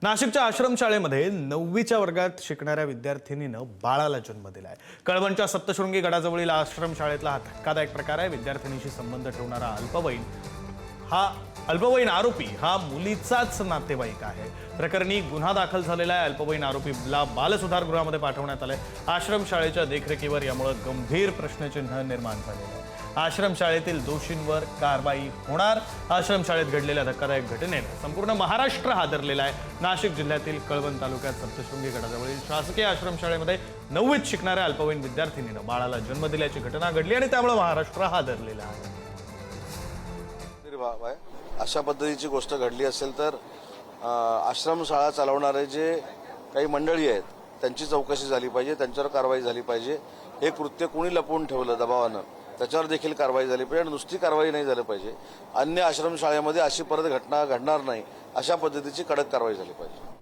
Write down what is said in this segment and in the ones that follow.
नाशिकच्या आश्रमशाळेमध्ये 9वीच्या वर्गात शिकणाऱ्या विद्यार्थिनीनं बाळाला जन्म दिलाय। कळवणच्या सप्तशृंगी गडाजवळील आश्रमशाळेतला हा धक्कादायक प्रकार आहे। विद्यार्थिनीशी संबंध ठेवणारा अल्पवयीन आरोपी हा मुलीचाच नातेवाईक आहे। प्रकरणी गुन्हा दाखल झालेला आहे। अल्पवयीन आरोपीला बालसुधारगृहामध्ये पाठवण्यात आले। आश्रमशाळेच्या देखरेखीवर यामुळे गंभीर प्रश्नचिन्ह निर्माण झाले आहे। आश्रमशाळेतील दोषींवर कारवाई होणार। आश्रमशाळेत घडलेल्या धक्कादायक घटनेने संपूर्ण महाराष्ट्र हादरलेला आहे। नाशिक जिल्ह्यातील कळवण तालुक्यात सप्तशृंगी गडाजवळील शासकीय आश्रमशाळेमध्ये 9वीत शिकणाऱ्या अल्पवयीन विद्यार्थिनीनं बाळाला जन्म दिल्याची घटना घडली आणि त्यामुळे महाराष्ट्र हादरलेला आहे। अशा पद्धतीची गोष्ट घडली असेल तर आश्रमशाळा चालवणारे जे काही मंडळी आहेत त्यांची चौकशी झाली पाहिजे, त्यांच्यावर कारवाई झाली पाहिजे। हे कृत्य कोणी लपवून ठेवलं दबावानं त्याच्यावर देखील कारवाई झाली पाहिजे। नुसती कारवाई नाही झाली पाहिजे, अन्य आश्रमशाळेमध्ये अशी परत घटना घडणार नाही अशा पद्धतीची कडक कारवाई झाली पाहिजे।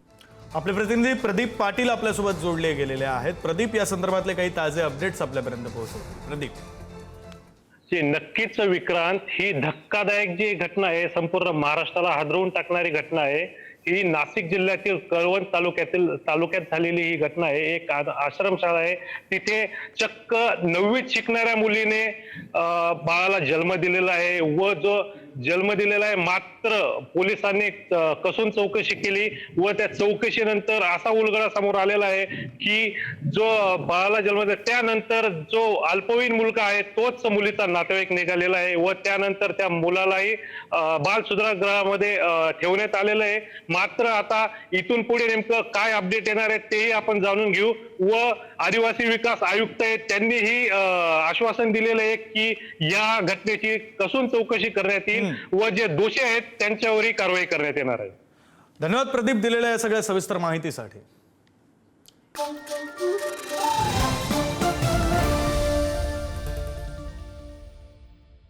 आपले प्रतिनिधी प्रदीप पाटील आपल्यासोबत जोडले गेलेले आहेत। प्रदीप, या संदर्भातले काही ताजे अपडेट्स आपल्यापर्यंत पोहोचवतील। प्रदीप, नक्कीच विक्रांत, ही धक्कादायक जी घटना आहे, संपूर्ण महाराष्ट्राला हादरवून टाकणारी घटना आहे। ही नाशिक जिल्ह्यातील कळवण तालुक्यात झालेली ही घटना आहे। एक आश्रमशाळा आहे, तिथे चक्क 9वीत शिकणाऱ्या मुलीने बाळाला जन्म दिलेला आहे व जो जन्म दिलेला आहे मात्र पोलिसांनी कसून चौकशी केली व त्या चौकशीनंतर असा उलगडा समोर आलेला आहे की जो बाळाला जन्म दिला त्यानंतर जो अल्पवयीन मुलगा आहे तोच मुलीचा नातेवाईक निघालेला आहे व त्यानंतर त्या मुलालाही बाल सुधारगृहामध्ये ठेवण्यात आलेलं आहे। मात्र आता इथून पुढे नेमकं काय अपडेट येणार आहे तेही आपण जाणून घेऊ व आदिवासी विकास आयुक्त आहेत त्यांनीही आश्वासन दिलेलं आहे की या घटनेची कसून चौकशी करण्यात येईल व जे दोषी आहेत त्यांच्यावरही कारवाई करण्यात येणार आहे। धन्यवाद प्रदीप दिलेल्या या सगळ्या सविस्तर माहितीसाठी।